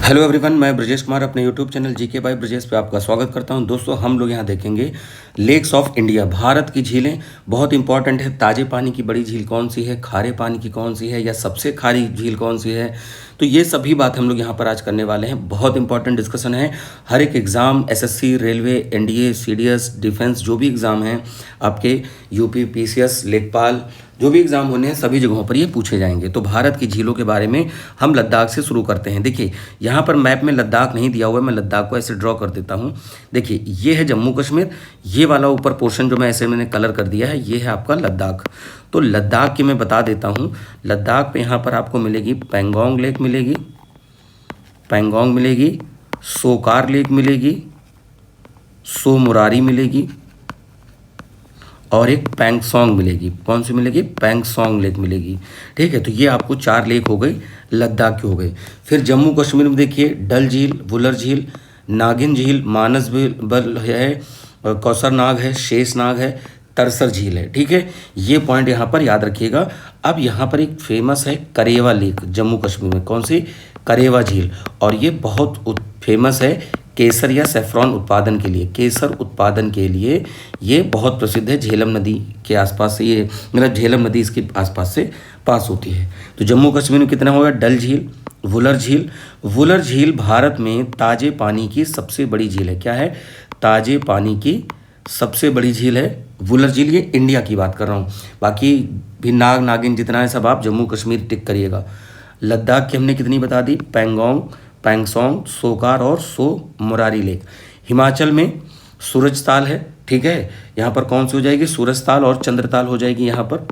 Hello everyone, मैं ब्रजेश कुमार अपने YouTube channel GK by Brajesh पे आपका स्वागत करता हूं। दोस्तों, हम लोग यहां देखेंगे लेक्स ऑफ इंडिया, भारत की झीलें। बहुत इंपॉर्टेंट है, ताजे पानी की बड़ी झील कौन सी है, खारे पानी की कौन सी है, या सबसे खारी झील कौन सी है। तो ये सभी बात हम लोग यहाँ पर आज करने वाले हैं। बहुत इंपॉर्टेंट डिस्कशन है। हर एक exam, SSC, railway, NDA, CDS, defence, जो भी एग्ज़ाम हैं आपके, यूपी, पीसीएस, लेखपाल, जो भी एग्ज़ाम होने हैं सभी जगहों पर ये पूछे जाएंगे। तो भारत की झीलों के बारे में हम लद्दाख से शुरू करते हैं। देखिए, यहाँ पर मैप में लद्दाख नहीं दिया हुआ है, मैं लद्दाख को ऐसे ड्रॉ कर देता हूँ। देखिए, ये है जम्मू कश्मीर, ये वाला ऊपर पोर्शन जो मैं ऐसे मैंने कलर कर दिया है, ये है आपका लद्दाख। तो लद्दाख की मैं बता देता हूँ। लद्दाख पे यहाँ पर आपको मिलेगी पेंगोंग लेक मिलेगी, पेंगोंग मिलेगी, सोकार लेक मिलेगी, सो मुरारी मिलेगी, और एक पैंगसोंग मिलेगी। कौन सी मिलेगी? पैंगसोंग लेक मिलेगी। ठीक है, तो ये आपको 4 लेक हो गई, लद्दाख की हो गई। फिर जम्मू कश्मीर में देखिए, डल झील, वुलर झील, नागिन झील, मानस बल है, कौसर नाग है, शेष नाग है, तरसर झील है। ठीक है, ये पॉइंट यहाँ पर याद रखिएगा। अब यहाँ पर एक फेमस है करेवा लेक, जम्मू कश्मीर में। कौन सी? करेवा झील। और ये बहुत फेमस है केसर या सेफ्रॉन उत्पादन के लिए। केसर उत्पादन के लिए ये बहुत प्रसिद्ध है। झेलम नदी के आसपास से ये, मतलब झेलम नदी इसके आसपास से पास होती है। तो जम्मू कश्मीर में कितना होगा? डल झील, वुलर झील। वुलर झील भारत में ताजे पानी की सबसे बड़ी झील है। क्या है? ताजे पानी की सबसे बड़ी झील है वुलर झील। ये इंडिया की बात कर रहा हूँ, बाकी भी नाग नागिन जितना है सब आप जम्मू कश्मीर टिक करिएगा। लद्दाख की हमने कितनी बता दी? पैंगोंग, पैंगसोंग, सोकार और सो मुरारी लेक। हिमाचल में सूरजताल है। ठीक है, यहाँ पर कौन सी हो जाएगी? सूरजताल और चंद्रताल हो जाएगी। यहाँ पर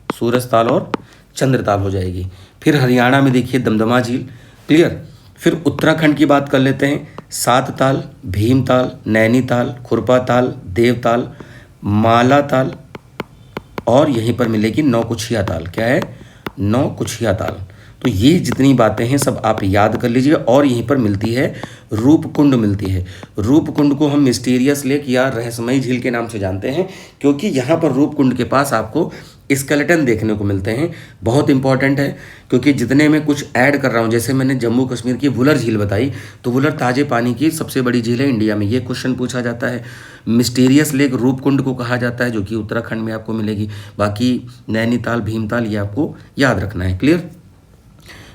सूरजताल और चंद्रताल हो जाएगी। फिर हरियाणा में देखिए दमदमा झील। क्लियर। फिर उत्तराखंड की बात कर लेते हैं। सात ताल, भीमताल, नैनीताल, खुरपाताल, देवताल, मालाताल, और यहीं पर मिलेगी नौकुचिया ताल। क्या है? नौकुचिया ताल। तो ये जितनी बातें हैं सब आप याद कर लीजिए। और यहीं पर मिलती है रूपकुंड मिलती है। रूपकुंड को हम मिस्टीरियस लेक या रहस्यमयी झील के नाम से जानते हैं, क्योंकि यहाँ पर रूपकुंड के पास आपको स्केलेटन देखने को मिलते हैं। बहुत इंपॉर्टेंट है, क्योंकि जितने में कुछ ऐड कर रहा हूँ, जैसे मैंने जम्मू कश्मीर की वुलर झील बताई, तो वुलर ताजे पानी की सबसे बड़ी झील है इंडिया में। ये क्वेश्चन पूछा जाता है। मिस्टीरियस लेक रूपकुंड को कहा जाता है, जो कि उत्तराखंड में आपको मिलेगी। बाकी नैनीताल, भीमताल, ये आपको याद रखना है। क्लियर।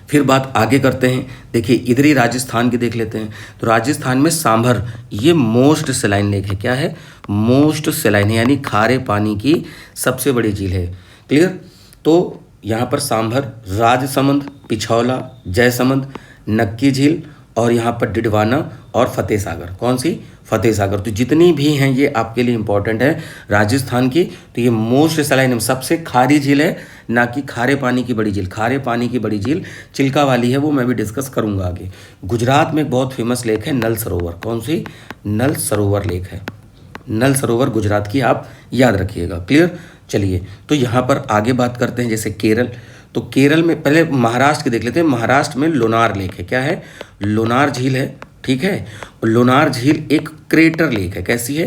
फिर बात आगे करते हैं। देखिए, इधर ही राजस्थान की देख लेते हैं। तो राजस्थान में सांभर, ये मोस्ट सेलाइन लेक है। क्या है? मोस्ट सेलाइन है, यानी खारे पानी की सबसे बड़ी झील है। क्लियर। तो यहाँ पर सांभर, राजसमंद, पिछौला, जयसमंद, नक्की झील, और यहाँ पर डिडवाना और फतेह सागर। कौन सी? फतेह सागर। तो जितनी भी हैं ये आपके लिए इंपॉर्टेंट है राजस्थान की। तो ये मोस्ट सलाइन सबसे खारी झील है, ना कि खारे पानी की बड़ी झील। खारे पानी की बड़ी झील चिल्का वाली है, वो मैं भी डिस्कस करूंगा आगे। गुजरात में एक बहुत फेमस लेक है नल सरोवर। कौन सी? नल सरोवर लेक है। नल सरोवर गुजरात की, आप याद रखिएगा। क्लियर। चलिए, तो यहाँ पर आगे बात करते हैं। जैसे केरल, तो केरल में पहले महाराष्ट्र के देख लेते हैं। महाराष्ट्र में लोनार लेक है। क्या है? लोनार झील है। ठीक है, लोनार झील एक क्रेटर लेक है। कैसी है?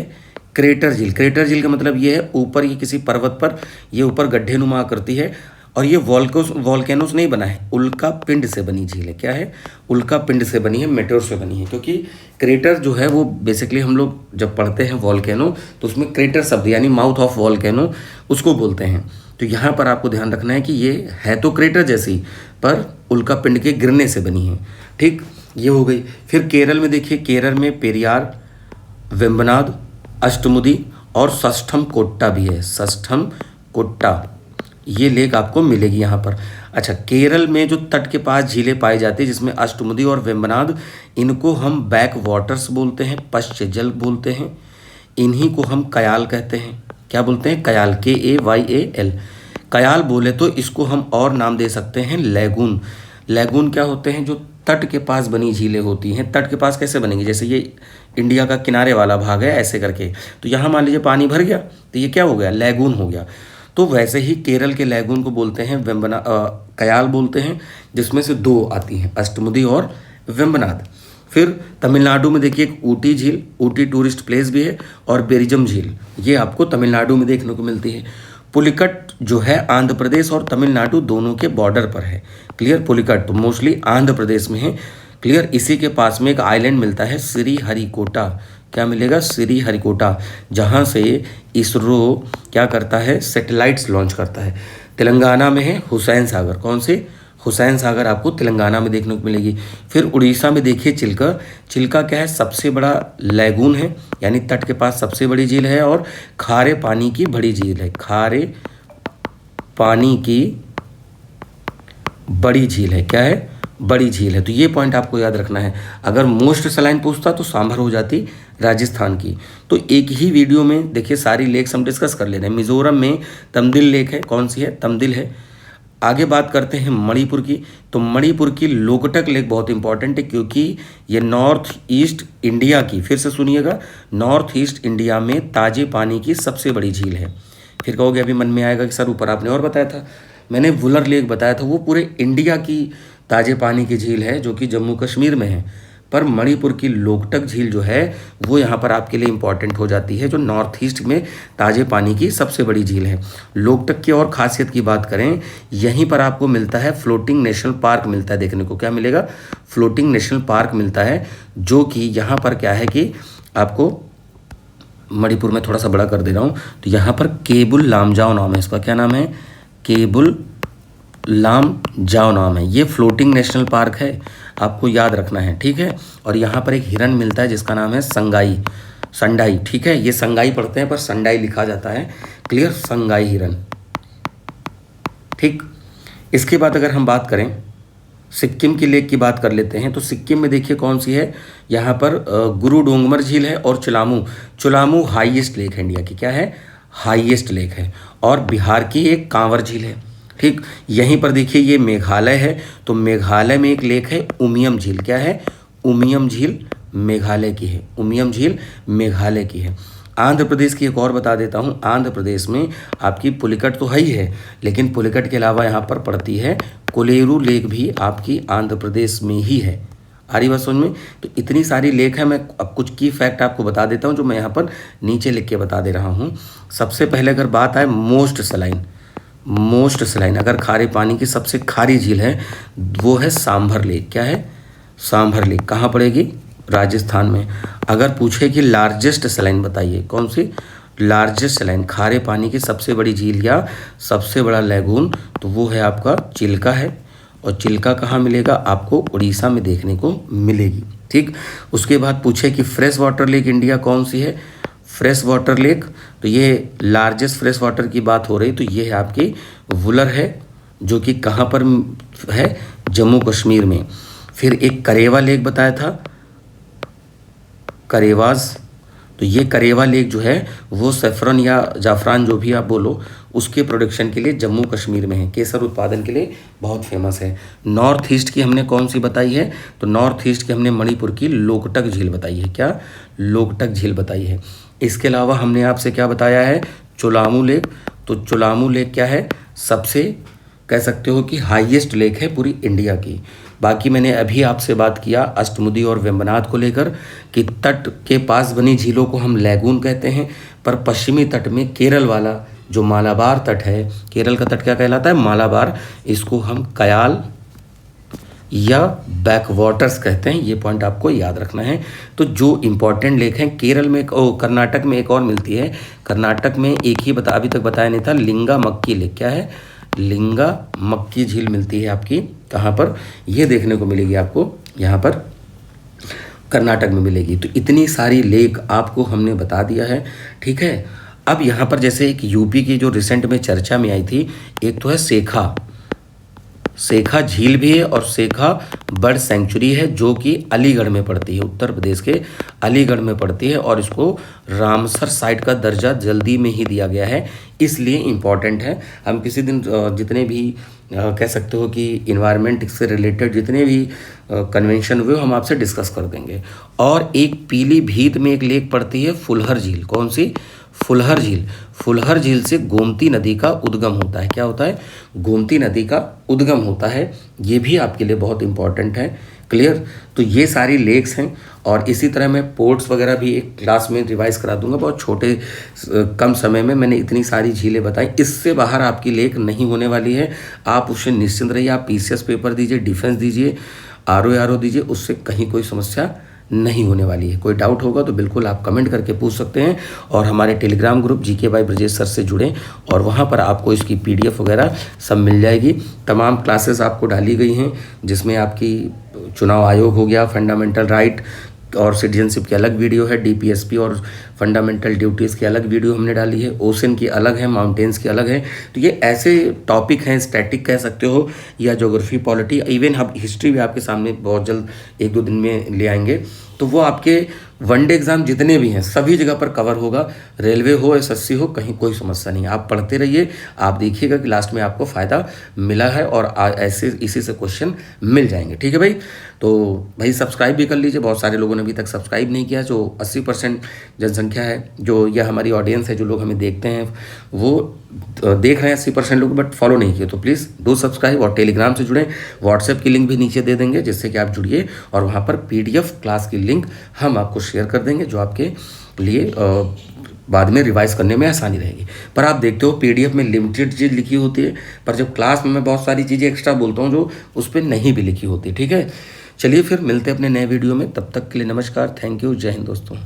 क्रेटर झील। क्रेटर झील का मतलब ये है ऊपर, ये किसी पर्वत पर ये ऊपर गड्ढे नुमा आकृति है, और ये वॉल्केनोस नहीं बना है, उल्का पिंड से बनी झील है। क्या है? उल्का पिंड से बनी है, मेटेओर से बनी है। क्योंकि क्रेटर जो है वो बेसिकली हम लोग जब पढ़ते हैं वॉल्केनो, तो उसमें क्रेटर शब्द यानी माउथ ऑफ वॉल्केनो उसको बोलते हैं। तो यहाँ पर आपको ध्यान रखना है कि ये है तो क्रेटर जैसी, पर उल्का पिंड के गिरने से बनी है। ठीक, ये हो गई। फिर केरल में देखिए, केरल में पेरियार, वेम्बनाड, अष्टमुदी और षष्ठम कोट्टा भी है। षष्ठम कोट्टा, ये लेक आपको मिलेगी यहाँ पर। अच्छा, केरल में जो तट के पास झीलें पाई जाती है, जिसमें अष्टमुदी और वेम्बनाड, इनको हम बैक वाटर्स बोलते हैं, पश्च जल बोलते हैं। इन्हीं को हम कयाल कहते हैं। क्या बोलते हैं? कयाल, KAYAL। कयाल बोले तो इसको हम और नाम दे सकते हैं लैगून। लैगून क्या होते हैं? जो तट के पास बनी झीलें होती हैं। तट के पास कैसे बनेंगी? जैसे ये इंडिया का किनारे वाला भाग है, ऐसे करके। तो यहाँ मान लीजिए पानी भर गया, तो ये क्या हो गया? लैगून हो गया। तो वैसे ही केरल के लैगून को बोलते हैं कयाल बोलते हैं, जिसमें से 2 आती हैं, अष्टमुदी और वेम्बनाड। फिर तमिलनाडु में देखिए एक ऊटी झील, ऊटी टूरिस्ट प्लेस भी है, और बेरिजम झील, ये आपको तमिलनाडु में देखने को मिलती है। पुलिकट जो है आंध्र प्रदेश और तमिलनाडु दोनों के बॉर्डर पर है। क्लियर। पुलिकट तो मोस्टली आंध्र प्रदेश में है। क्लियर। इसी के पास में एक आइलैंड मिलता है श्री हरिकोटा। क्या मिलेगा? श्री हरिकोटा, जहाँ से इसरो क्या करता है? सैटेलाइट्स लॉन्च करता है। तेलंगाना में है हुसैन सागर। कौन से? हुसैन सागर आपको तेलंगाना में देखने को मिलेगी। फिर उड़ीसा में देखिए चिल्का। चिल्का क्या है? सबसे बड़ा लैगून है, यानी तट के पास सबसे बड़ी झील है और खारे पानी की बड़ी झील है। खारे पानी की बड़ी झील है। क्या है? बड़ी झील है। तो ये पॉइंट आपको याद रखना है। अगर मोस्ट सलाइन पूछता तो सांभर हो जाती राजस्थान की। तो एक ही वीडियो में देखिए सारी लेक्स हम डिस्कस कर ले रहे हैं। मिजोरम में तमदिल लेक है। कौन सी है? तमदिल है। आगे बात करते हैं मणिपुर की। तो मणिपुर की लोकटक लेक बहुत इंपॉर्टेंट है, क्योंकि ये नॉर्थ ईस्ट इंडिया की, फिर से सुनिएगा, नॉर्थ ईस्ट इंडिया में ताजे पानी की सबसे बड़ी झील है। फिर कहोगे अभी मन में आएगा कि सर ऊपर आपने और बताया था, मैंने वुलर लेक बताया था, वो पूरे इंडिया की ताजे पानी की झील है जो कि जम्मू कश्मीर में है। पर मणिपुर की लोकटक झील जो है वो यहाँ पर आपके लिए इंपॉर्टेंट हो जाती है, जो नॉर्थ ईस्ट में ताजे पानी की सबसे बड़ी झील है। लोकटक की और खासियत की बात करें, यहीं पर आपको मिलता है फ्लोटिंग नेशनल पार्क मिलता है देखने को। क्या मिलेगा? फ्लोटिंग नेशनल पार्क मिलता है, जो कि यहाँ पर क्या है कि आपको मणिपुर में थोड़ा सा बड़ा कर दे रहा हूँ, तो यहाँ पर केबुल लामजाओ नाम है इसका। क्या नाम है? केबुल लामजाओ नाम है। ये फ्लोटिंग नेशनल पार्क है, आपको याद रखना है, ठीक है। और यहाँ पर एक हिरन मिलता है जिसका नाम है संगाई, संडाई, ठीक है। ये संगाई पढ़ते हैं पर संडाई लिखा जाता है। क्लियर? संगाई हिरन, ठीक। इसके बाद अगर हम बात करें सिक्किम की लेक की बात कर लेते हैं, तो सिक्किम में देखिए कौन सी है, यहाँ पर गुरु डोंगमर झील है और चुलामू। चुलामू हाईएस्ट लेक है इंडिया की। क्या है? हाईएस्ट लेक है। और बिहार की एक कांवर झील है, ठीक। यहीं पर देखिए ये मेघालय है, तो मेघालय में एक लेक है उमियम झील। क्या है? उमियम झील मेघालय की है। उमियम झील मेघालय की है। आंध्र प्रदेश की एक और बता देता हूँ। आंध्र प्रदेश में आपकी पुलिकट तो है ही है, लेकिन पुलिकट के अलावा यहाँ पर पड़ती है कोलेरू लेक, भी आपकी आंध्र प्रदेश में ही है। आ रही बात समझ में? तो इतनी सारी लेक है। मैं अब कुछ की फैक्ट आपको बता देता हूँ जो मैं यहाँ पर नीचे लिख के बता दे रहा हूँ। सबसे पहले अगर बात आए मोस्ट सलाइन, मोस्ट सलाइन, अगर खारे पानी की सबसे खारी झील है वो है सांभर लेक। क्या है? सांभर लेक। कहाँ पड़ेगी? राजस्थान में। अगर पूछे कि लार्जेस्ट सलाइन बताइए, कौन सी? लार्जेस्ट सलाइन, खारे पानी की सबसे बड़ी झील या सबसे बड़ा लैगून, तो वो है आपका चिल्का है। और चिल्का कहाँ मिलेगा? आपको उड़ीसा में देखने को मिलेगी, ठीक। उसके बाद पूछे कि फ्रेश वाटर लेक इंडिया कौन सी है? फ्रेश वाटर लेक, तो ये लार्जेस्ट फ्रेश वाटर की बात हो रही, तो ये है आपकी वुलर है, जो कि कहाँ पर है? जम्मू कश्मीर में। फिर एक करेवा लेक बताया था, करेवाज, तो ये करेवा लेक जो है वो सेफ्रॉन या जाफरान जो भी आप बोलो उसके प्रोडक्शन के लिए जम्मू कश्मीर में है। केसर उत्पादन के लिए बहुत फेमस है। नॉर्थ ईस्ट की हमने कौन सी बताई है? तो नॉर्थ ईस्ट की हमने मणिपुर की लोकटक झील बताई है। क्या? लोकटक झील बताई है। इसके अलावा हमने आपसे क्या बताया है? चुलामू लेक। तो चुलामू लेक क्या है? सबसे कह सकते हो कि हाईएस्ट लेक है पूरी इंडिया की। बाकी मैंने अभी आपसे बात किया अष्टमुदी और वेम्बनाथ को लेकर कि तट के पास बनी झीलों को हम लैगून कहते हैं, पर पश्चिमी तट में केरल वाला जो मालाबार तट है, केरल का तट क्या कहलाता है? मालाबार, इसको हम कयाल या बैकवाटर्स कहते हैं। ये पॉइंट आपको याद रखना है। तो जो इम्पोर्टेंट लेक हैं केरल में, कर्नाटक में एक और मिलती है। कर्नाटक में एक ही अभी तक बताया नहीं था, लिंगा मक्की लेक। क्या है? लिंगा मक्की झील मिलती है आपकी कहाँ पर? ये देखने को मिलेगी आपको यहाँ पर कर्नाटक में मिलेगी। तो इतनी सारी लेक आपको हमने बता दिया है, ठीक है। अब यहाँ पर जैसे एक यूपी की जो रिसेंट में चर्चा में आई थी, एक तो है सेखा, सेखा झील भी है और सेखा बर्ड सेंचुरी है, जो कि अलीगढ़ में पड़ती है, उत्तर प्रदेश के अलीगढ़ में पड़ती है। और इसको रामसर साइट का दर्जा जल्दी में ही दिया गया है, इसलिए इम्पॉर्टेंट है। हम किसी दिन जितने भी कह सकते हो कि इन्वायरमेंट से रिलेटेड जितने भी कन्वेंशन हुए हम आपसे डिस्कस कर देंगे। और एक पीलीभीत में एक लेक पड़ती है फुलहर झील। कौन सी? फुलहर झील, फुलहर झील से गोमती नदी का उद्गम होता है। क्या होता है? गोमती नदी का उद्गम होता है। ये भी आपके लिए बहुत इंपॉर्टेंट है। क्लियर? तो ये सारी लेक्स हैं और इसी तरह मैं पोर्ट्स वगैरह भी एक क्लास में रिवाइज करा दूंगा। बहुत छोटे कम समय में मैंने इतनी सारी झीलें बताई। इससे बाहर आपकी लेक नहीं होने वाली है। आप उससे निश्चिंत रहिए। आप पीसीएस पेपर दीजिए, डिफेंस दीजिए, आरओ दीजिए, उससे कहीं कोई समस्या नहीं होने वाली है। कोई डाउट होगा तो बिल्कुल आप कमेंट करके पूछ सकते हैं और हमारे Telegram group GK by Brajesh sir से जुड़ें और वहाँ पर आपको इसकी पीडीएफ वगैरह सब मिल जाएगी। तमाम क्लासेस आपको डाली गई हैं जिसमें आपकी चुनाव आयोग हो गया, फंडामेंटल राइट और सिटीजनशिप की अलग वीडियो है, डीपीएसपी और फंडामेंटल ड्यूटीज़ की अलग वीडियो हमने डाली है, ओशन की अलग है, माउंटेन्स की अलग है। तो ये ऐसे टॉपिक हैं, स्टैटिक कह सकते हो या ज्योग्राफी, पॉलिटी, इवन हम हिस्ट्री भी आपके सामने बहुत जल्द 1-2 दिन में ले आएंगे। तो वो आपके वनडे एग्जाम जितने भी हैं सभी जगह पर कवर होगा। रेलवे हो, एसएससी हो, कहीं कोई समस्या नहीं है। आप पढ़ते रहिए, आप देखिएगा कि लास्ट में आपको फ़ायदा मिला है और ऐसे इसी से क्वेश्चन मिल जाएंगे। ठीक है भाई? तो भाई सब्सक्राइब भी कर लीजिए। बहुत सारे लोगों ने अभी तक सब्सक्राइब नहीं किया। जो 80% जनसंख्या है, जो यह हमारी ऑडियंस है, जो लोग हमें देखते हैं, वो देख रहे हैं 80% लोग, बट फॉलो नहीं किए। तो प्लीज़ डू सब्सक्राइब और टेलीग्राम से जुड़ें। व्हाट्सएप की लिंक भी नीचे दे देंगे जिससे कि आप जुड़िए और वहाँ पर पीडीएफ क्लास की लिंक हम आपको शेयर कर देंगे जो आपके लिए बाद में रिवाइज करने में आसानी रहेगी। पर आप देखते हो पीडीएफ में लिमिटेड चीज़ लिखी होती है, पर जब क्लास में मैं बहुत सारी चीज़ें एक्स्ट्रा बोलता हूँ जो उस पर नहीं भी लिखी होती। ठीक है? चलिए फिर मिलते हैं अपने नए वीडियो में। तब तक के लिए नमस्कार, थैंक यू, जय हिंद दोस्तों।